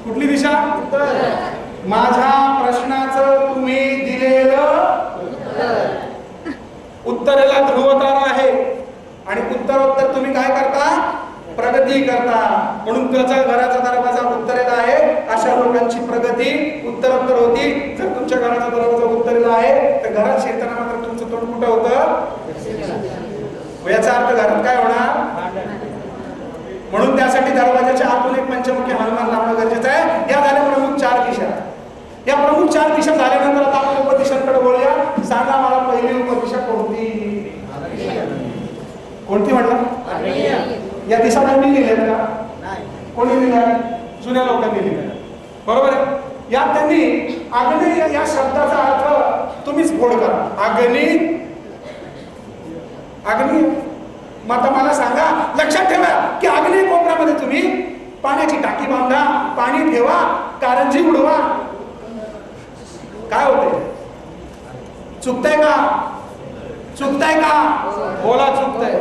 कुठली दिशा? माझ्या प्रश्नाचं तुम्ही दिलेलं उत्तरेला ध्रुवतारा आहे आणि उत्तरोत्तर तुम्ही काय करता? प्रगती करता. म्हणून त्याच्या घराचा दरवाजा उत्तरेला आहे, अशा लोकांची प्रगती उत्तरोत्तर होती. जर तुमच्या घराचा दरवाजा उत्तरेला आहे तर घरात शिरताना मात्र तुमचं तोंड कुठं होतं? याचा अर्थ घरात काय होणार? म्हणून त्यासाठी दरवाजाच्या आतून एक पंचमुखी हनुमान लावणं गरजेचं आहे. या झाल्या प्रमुख 4 दिशा. या प्रमुख 4 दिशा झाल्यानंतर आता आपण उपदिशांकडे बोलूया. सांगा मला पहिली उपदिशा कोणती? कोणती म्हटलं? या दिशा कोणी लिहिल्या का? कोणी लिहिल्या? जुन्या लोकांनी लिहिल्या. बरोबर आहे. यात त्यांनी अग्नी या शब्दाचा अर्थ तुम्हीच फोड करा. अग्नी मग आता मला सांगा, लक्षात ठेवा की अग्नी कोपऱ्यामध्ये तुम्ही पाण्याची टाकी बांधा, पाणी ठेवा, कारंजी उडवा, काय होते? चुकतंय का? चुकतंय का? बोला चुकतंय.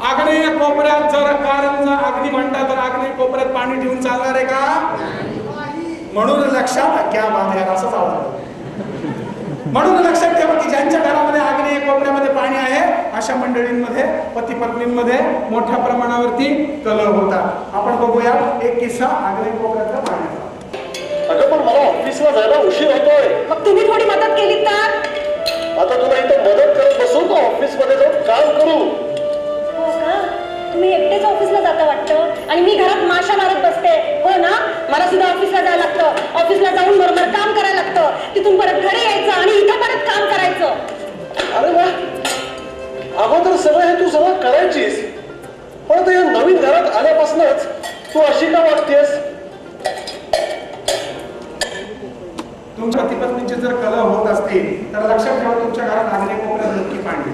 आग्नेय कोपऱ्यात जर कारंजा अग्नी म्हणता तर आग्नेय कोपऱ्यात पाणी ठेवून चालणार आहे का? म्हणून लक्षात क्या बात आहे, असं चालतं. म्हणून लक्षात ठेवा की ज्यांच्या घरामध्ये आग्नेय कोपऱ्यामध्ये पाणी आहे अशा मंडळींमध्ये, पती पत्नींमध्ये मोठ्या प्रमाणावरती कलह होतात. आपण बघूया एक किस्सा आग्नेय कोपऱ्यातल्या पाण्याचा. अगं पण मला ऑफिसला जायला उशीर होतोय. मग तुम्ही थोडी मदत केली तर? आता तुला इथं मदत करत बसू का ऑफिस मध्ये जाऊन काम करू? हो का? तुम्ही एकटेच ऑफिसला जाता वाटतं आणि मी घरात माशा मारत बसते. हो ना? मला सुद्धा ऑफिसला जायला लागतं. ऑफिसला जाऊन बरोबर काम करायला लागतं. तिथून परत घरी यायचं आणि इथं परत काम करायचं. अरे वा, अगोदर सगळं हे तू सगळं करायचीस, पण आता या नवीन घरात आल्यापासूनच तू अशी का वागतेस? तुमच्या पती पत्नीचे जर कलह होत असतील तर लक्षात ठेवा तुमच्या घरात आग्नेय कोपऱ्यात नक्की पाणी.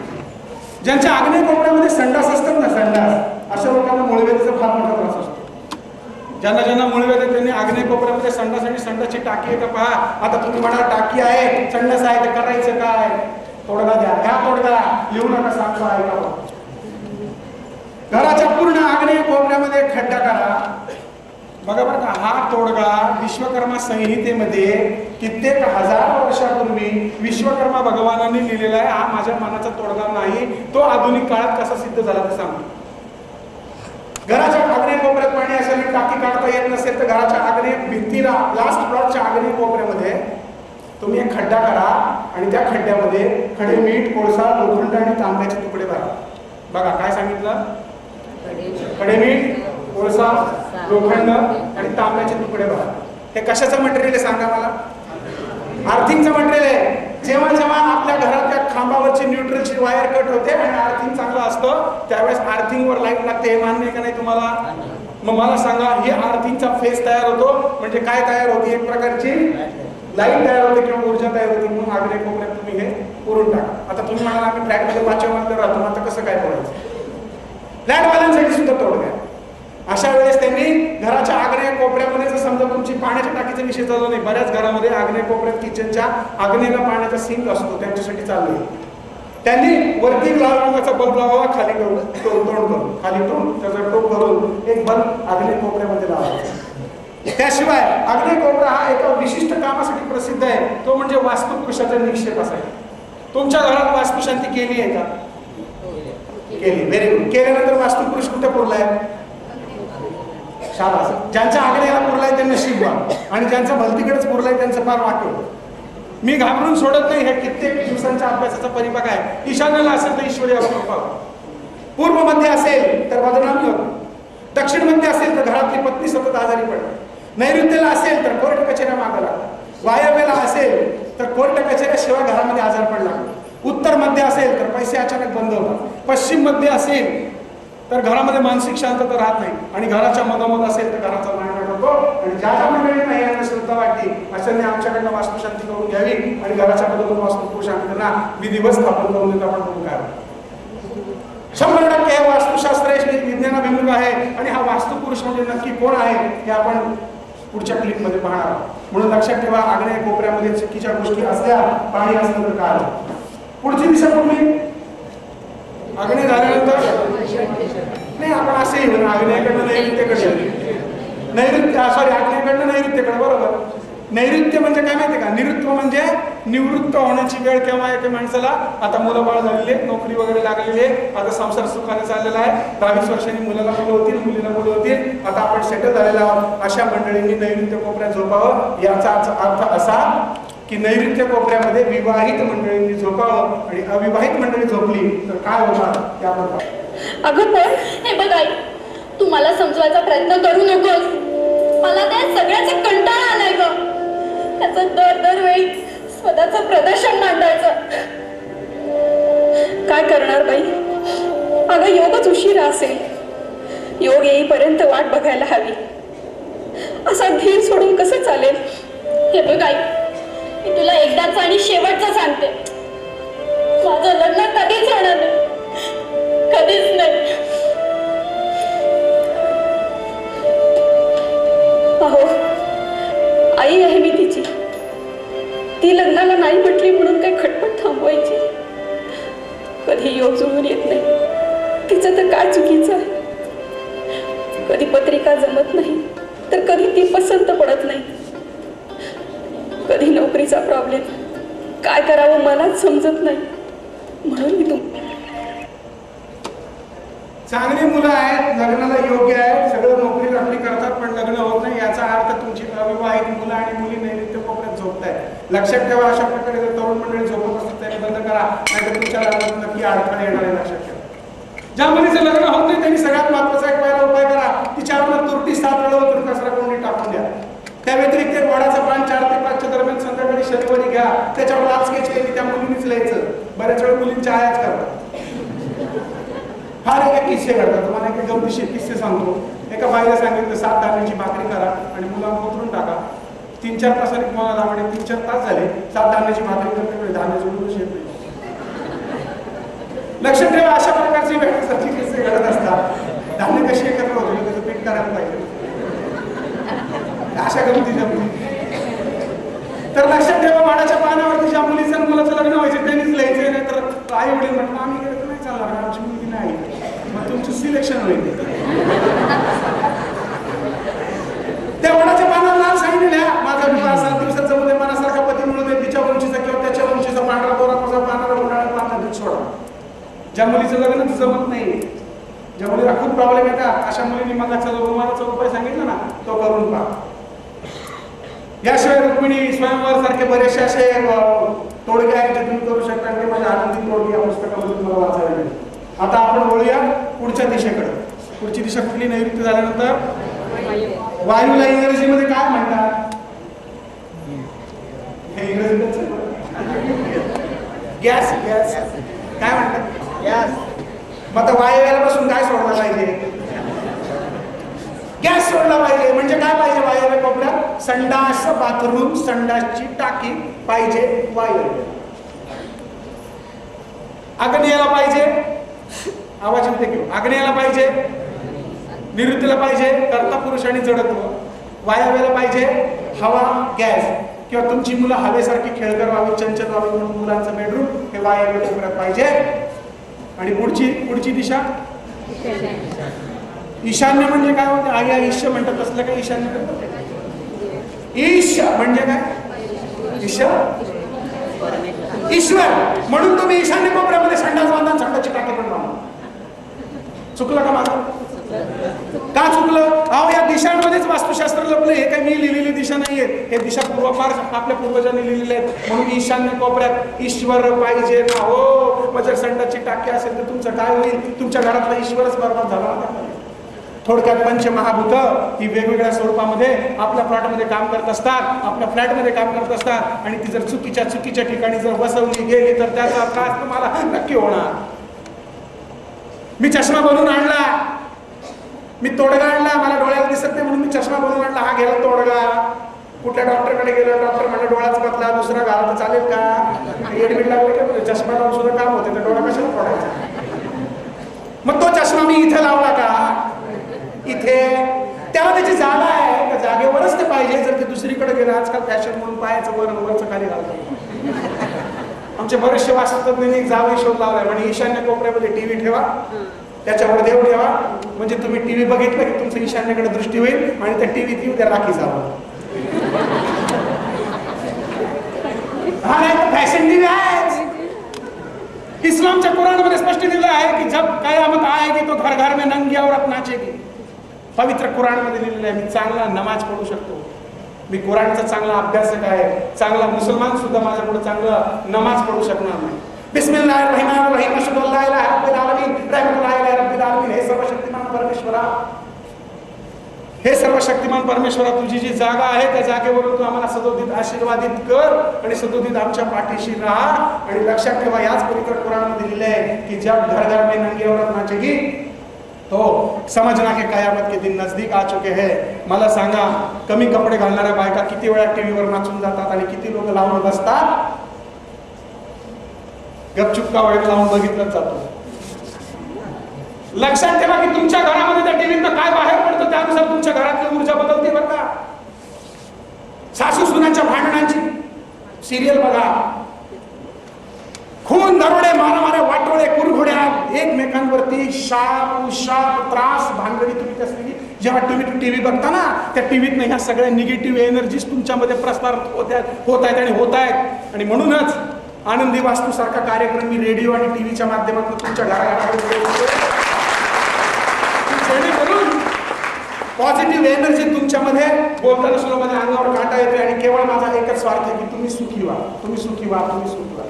ज्यांच्या आग्नेय कोपऱ्यामध्ये संडास असतात ना, संडास, अशा लोकांना मूळव्याधीचा फार मोठा त्रास असतो. ज्यांना ज्यांना मूळव्याध आहे त्यांनी आग्नेय कोपऱ्यामध्ये संडास आणि संडासची टाकी आहे का पहा. आता तुम्ही म्हणा टाकी आहे, संडास आहे, तर करायचं काय? तोडगा द्या, घ्या तोडगा, लिहू नका, सांगतो ऐका. घराच्या पूर्ण आग्नेय कोपऱ्यामध्ये खड्डा करा. बघा बरं का, हा तोडगा विश्वकर्मा संहितेमध्ये कित्येक हजार वर्षापूर्वी विश्वकर्मा भगवानांनी लिहिलेला आहे. हा माझ्या मनाचा तोडगा नाही. तो आधुनिक काळात कसा सिद्ध झाला ते सांगतो. घराच्या आग्नेय कोपऱ्यात पाणी असेल, टाकी काढता येत नसेल तर घराच्या आग्नेय भिंतीला, लास्ट प्लॉटच्या आग्नेय कोपऱ्यामध्ये तुम्ही एक खड्डा करा आणि त्या खड्ड्यामध्ये खडे मीठ, कोळसा, लोखंड आणि तांब्याचे तुकडे भरा. बघा काय सांगितलं? खडे मीठ, कोळसा, लोखंड आणि तांब्याचे तुकडे भरा. हे कशाचं मटेरियल आहे सांगा मला? आर्थिंगचं मटेरियल आहे. जेव्हा जेव्हा आपल्या घरातल्या खांबावरची न्यूट्रलची वायर कट होते आणि आर्थिंग चांगलं असतं त्यावेळेस आर्थिंगवर लाईट लागते. हे मान्य आहे का नाही तुम्हाला? मग मला सांगा, हे आर्थिंगचा फेस तयार होतो म्हणजे काय तयार होती? एक प्रकारची लाईट तयार होते किंवा ऊर्जा तयार होती. म्हणून आग्नेय कोपऱ्यात तुम्ही हे पुरून टाका. आता तुम्ही म्हणाला आम्ही फ्लॅटमध्ये 5व्या मजल्यावर राहतो, आता कसं काय करायचं? फ्लॅटवाल्यांसाठी सुद्धा तोडगा. अशा वेळेस त्यांनी घराच्या आग्नेय कोपऱ्यामध्ये, जर समजा तुमची पाण्याच्या टाकीचा विषय चालला नाही, बऱ्याच घरामध्ये आग्नेय कोपऱ्यात किचनच्या आग्नेयला पाण्याचा सिंक असतो, त्यांच्यासाठी चालू आहे. त्यांनी वरती लाल रंगाचा बल्ब लावावा, खाली तोंड करून, खाली तोंड त्याचा टोक करून एक बल्ब आग्नेय कोपऱ्यामध्ये लावायचा. त्याशिवाय आग्नेय कोपरा हा एका विशिष्ट कामासाठी प्रसिद्ध आहे, तो म्हणजे वास्तुपुरुषाचा निक्षेप असायचा. तुमच्या घरात वास्तुशांती केली आहे का? केली. Very good. केल्यानंतर वास्तुपुरुष कुठे पुरलाय? शाबास. ज्यांच्या आग्नेयाला पुरलाय त्यांना शिकवा आणि ज्यांच्या भलतीकडेच पुरलाय त्यांचं फार वाक्य. मी घाबरून सोडत नाही. हे कित्येक दिवसांच्या अभ्यासाचा परिपाक आहे. ईशान्येला असेल तर ईश्वरी अवकृपा, पूर्व मध्ये असेल तर बदनामी होतो, दक्षिण मध्ये असेल तर घरातली पत्नी सतत आजारी पडते, नैऋत्येला असेल तर कोर्ट कचेऱ्या मागे लागतात, वायव्येला असेल तर कोर्ट कचेऱ्याशिवाय घरामध्ये आजार पडला, उत्तर मध्ये असेल तर पैसे अचानक बंद होतात, पश्चिम मध्ये असेल तर घरामध्ये मानसिक शांतता राहत नाही आणि घराच्या मधोमध असेल तर घराचा नायनाट होतो. आणि ज्या ज्या मंडळींना ही अंधश्रद्धा वाटते अशांनी आमच्याकडनं वास्तुशांती करून घ्यावी आणि घराच्या मधोमध वास्तुपुरुष आम्ही त्यांना विधिवत स्थापन करून देतो. आपण बघू काय 100% हे वास्तुशास्त्र विज्ञानाभिमुख आहे आणि हा वास्तुपुरुष म्हणजे नक्की कोण आहे हे आपण पुढच्या क्लिपमध्ये पाहणार आहोत. म्हणून लक्षात ठेवा, आग्नेय कोपऱ्यामध्ये चुकीच्या गोष्टी असल्या, पाणी असलं तर काय. पुढची दिशा कुठली? आग्नेय झाल्यानंतर नाही, आपण असेही आग्नेयकडनं नैऋत्येकडे, नैऋत्य सॉरी आग्नेयकडनं नैऋत्य म्हणजे काय माहिती का? निवृत्व म्हणजे निवृत्त होण्याची वेळ केव्हा येते माणसाला? आता मुलं बाळ झालेली आहे, नोकरी वगैरे लागलेली आहे, आता संसार सुखाने चाललेला आहे, 22 वर्षांनी मुलाला मुलं होतील, मुलीला मुलं होतील, आता आपण सेटल झालेला आहोत. अशा मंडळींनी नैऋत्य कोपऱ्यात झोपावं. याचा अर्थ असा की नैऋत्य कोपऱ्यामध्ये विवाहित मंडळींनी झोपावं आणि अविवाहित मंडळी झोपली तर काय होणार त्याबद्दल. अगं पण हे बघ आई, तू मला समजवायचा प्रयत्न करू नकोस. मला त्या सगळ्याचा कंटाळा आलाय ग. त्याचं दरवेळी स्वतःचं प्रदर्शन मांडायचं. काय करणार बाई? अगं योगच उशिरा असेल. योग येईपर्यंत वाट बघायला हवी. असा धीर सोडून कसं चालेल? हे बघ आई, मी तुला एकदाच आणि शेवटचं सांगते, माझं लग्न कधीच होणार नाही, कधीच नाही. अहो, आई आहे मी तिची. ती लग्नाला नाही म्हटली म्हणून काय खटपट थांबवायची? कधी योग जुळून येत नाही, तिचं तर काय चुकीचं आहे? कधी पत्रिका जमत नाही, तर कधी ती पसंत पडत नाही. कधी नोकरीचा प्रॉब्लेम, काय करावं मलाच समजत नाही. म्हणून मी चांगली मुलं आहेत, लग्नाला योग्य आहेत, सगळं नोकरी चांगली करतात, पण लग्न होत नाही. याचा अर्थ तुमची अविवाहित मुलं आणि मुली नैऋत्य कोपऱ्यात झोपतायत. लक्षात ठेवा, अशा प्रकारे जर तरुण मंडळी झोपत असतात त्याने बंद करा, नाहीतर तुमच्या लग्नात नक्की अडथळे येणार आहे. लक्षात ठेवा. ज्या मुलीचं लग्न होत नाही त्यांनी सगळ्यात महत्वाचा एक पहिला उपाय करा, तिच्यावर तुरटी 7 वेळा उतरून कचरा कोंडी टाकून द्या. त्या व्यतिरिक्त एक वडाचा पान 4 ते 5 च्या दरम्यान संध्याकाळी शनिवारी घ्या, त्याच्यावर लाल स्केच केली, त्या मुलींनीच लिहायचं. बऱ्याच वेळा मुलींच्या आयाच करतात. फार एक किस्से घडतात. तुम्हाला एक गमतीशीर किस्से सांगतो. एका बाईला सांगितलं 7 धान्याची भाकरी करा आणि मुलांना उतरून टाका. 3-4 तासांनी तुम्हाला लावणे 3-4 तास झाले, 7 धान्याची भाकरी करते, धान्य जोडून शेत नाही. लक्षात ठेवा, अशा प्रकारचे वेळेसारखे किस्से घडत असतात. धान्य कशी एकत्र होते त्याचं पीठ करायला पाहिजे. अशा गमती जमती. तर लक्षात ठेवा, वाडाच्या पानावरती ज्या मुलीचं मुलाचं लग्न व्हायचं त्यांनीच लिहायचं, नाही तर आई वडील म्हटलं आम्ही गेलं तर नाही चालणार, आमची मुलगी नाही. मग तुमचं सिलेक्शन होईल. त्या वडाच्या पानावर नाव सांगितलं, माझा विवाह 7 दिवसात जमू दे, मनासारखा पती मिळू दे, तिच्या वंशीचा किंवा त्याच्या वंशीचा पांढरा गोरा माझा पानाला उन्हाळ्यात पाण्यात दूध सोडा. ज्या मुलीचं लग्न जमत नाही, ज्या मुलीला खूप प्रॉब्लेम येतात, अशा मुलींनी मगाचा रुमालाचा उपाय सांगितला ना, तो करून पहा. याशिवाय रुक्मिणी स्वयंवर सारखे बरेचसे असे तोडगे आहेत जे तुम्ही करू शकता. ते माझ्या आनंदी तोडगे या पुस्तकामध्ये तुम्हाला वाचायला मिळेल. आता आपण वळूया पुढच्या दिशेकडे. पुढची दिशा कुठली? नैऋत्य झाल्यानंतर वायूला इंग्रजीमध्ये काय म्हणतात? हे इंग्रजीच गॅस. गॅस काय म्हणतात? गॅस. मग आता वायव्यापासून काय सोडला पाहिजे? गॅस सोडला पाहिजे. म्हणजे काय पाहिजे वायव्य कोपऱ्यात? संडास बाथरूम, संडासची टाकी पाहिजे वायव्य. आग्नेयाला पाहिजे, आवाज येते घेऊ, आग्नेयाला पाहिजे, निवृत्तीला पाहिजे कर्ता पुरुष आणि जडत्व, वायव्याला पाहिजे हवा गॅस, किंवा तुमची मुलं हवेसारखी खेळकर व्हावी, चंचल व्हावी म्हणून मुलांचं बेडरूम हे वायव्य कोपऱ्यात पाहिजे. आणि पुढची दिशा ईशान्य. म्हणजे काय होते? आया ईश्य म्हणतात, असलं काय ईशान्य? ईश म्हणजे काय? ईश्वर. म्हणून तुम्ही ईशान्य कोपऱ्यामध्ये संडास बांधा, संडासची टाकी पण बांधा. चुकलं का माझं? का चुकलं? अहो, या दिशांमध्येच वास्तुशास्त्र लपलं. हे काही मी लिहिलेली दिशा नाहीये, हे दिशा पूर्वपार आपल्या पूर्वजांनी लिहिलेले आहेत. म्हणून ईशान्य कोपऱ्यात ईश्वर पाहिजे ना हो. मग जर संडासची टाकी असेल तर तुमचं काय होईल? तुमच्या घरातला ईश्वरच बरबाद झाला ना. थोडक्यात पंचमहाभूत ही वेगवेगळ्या स्वरूपामध्ये आपल्या प्लॉटमध्ये काम करत असतात, आपल्या फ्लॅटमध्ये काम करत असतात. आणि ती जर चुकीच्या ठिकाणी जर बसवली गेली तर त्याचा त्रास तुम्हाला नक्की होणार. मी चष्मा बनवून आणला, मी तोडगा आणला, मला डोळ्याला दिसत नाही म्हणून मी चष्मा बनवून आणला. हा गेला तोडगा. कुठल्या डॉक्टरकडे गेलो, डॉक्टर म्हणजे डोळाच बदला, दुसरा घाला तर चालेल का? एडमिट लागले का? चष्मा लावून सुद्धा काम होते, तर डोळा कशाला तोडायचा? मग तो चष्मा मी इथे लावला का? इथे त्याला त्याची जागा आहे, त्या जागेवरच ते पाहिजे. जर ते दुसरीकडे गेलं, आजकाल फॅशन म्हणून पायाचं वरचं खाली घालतो. आमचे बरेचसे वास्तुतज्ञांनी जावं शोध लावलाय, म्हणजे ईशान्य कोपऱ्यामध्ये टीव्ही ठेवा, त्याच्यावर देव ठेवा, म्हणजे तुम्ही टीव्ही बघितलं की तुमचं ईशान्यकडे दृष्टी होईल आणि त्या टीव्हीत येऊ त्या राखी जावं. हा नाही तर फॅशन टीव्ही आहे. इस्लामच्या कुराणमध्ये स्पष्ट दिलं आहे की जब कयामत आएगी तो घर घर में नंगी औरत नाचेगी. पवित्र कुराणमध्ये लिहिलेलं आहे. मी चांगला नमाज पढू शकतो, मी कुराणचा चांगला अभ्यासक आहे, चांगला मुसलमान सुद्धा माझ्या पुढे चांगलं नमाज पढू शकणार नाही. बिस्मिल्लाहिर्रहमानिर्रहीम अशहदु अल्ला इलाहा रब्बिल आलमीन रहमतुल्लाहि अलैहि रब्बिल आलमीन. हे सर्वशक्तिमान परमेश्वरा, हे सर्वशक्तिमान परमेश्वरा, तुझी जी जागा आहे त्या जागेवरून तू आम्हाला सदोदित आशीर्वादित कर आणि सदोदित आमच्या पाठीशी राहा. आणि लक्षात ठेवा, याच पवित्र कुराणमध्ये लिहिले आहे की जब घर घर में नंगी औरत नाचेगी तो समझना के कयामत के दिन नजदीक आ चुके हैं. मला सांगा, कमी कपडे घालणाऱ्या बायका किती वेळा टीव्हीवर नाचून जातात आणि किती लोक लावून बसतात? गपचूप का वेळ लावून बघितलं जातो. लक्षात ठेवा की तुमच्या घरामध्ये त्या टीव्हीतनं काय बाहेर पडतं त्यानुसार तुमच्या घरातली ऊर्जा बदलते बरं का. सासू सुनांच्या भांडणांची सिरियल बघा, खून, दरोडे, मारामारे, वाटोळे, कुरघोड्या, एकमेकांवरती शाप शाप त्रास भानगडी तुम्ही असलेली जेव्हा टीव्ही बघता ना, त्या टीव्हीतनं ह्या सगळ्या निगेटिव्ह एनर्जीज तुमच्यामध्ये प्रसार होत आहेत. आणि म्हणूनच आनंदी वास्तू सारखा कार्यक्रम मी रेडिओ आणि टीव्हीच्या माध्यमातून तुमच्या घराघरामध्ये जेणेकरून पॉझिटिव्ह एनर्जी तुमच्यामध्ये बोलताना सुद्धा माझ्या अंगावर काटा येते. आणि केवळ माझा एकच स्वार्थ आहे की तुम्ही सुखी व्हा, तुम्ही सुखी व्हा, तुम्ही सुखी व्हा.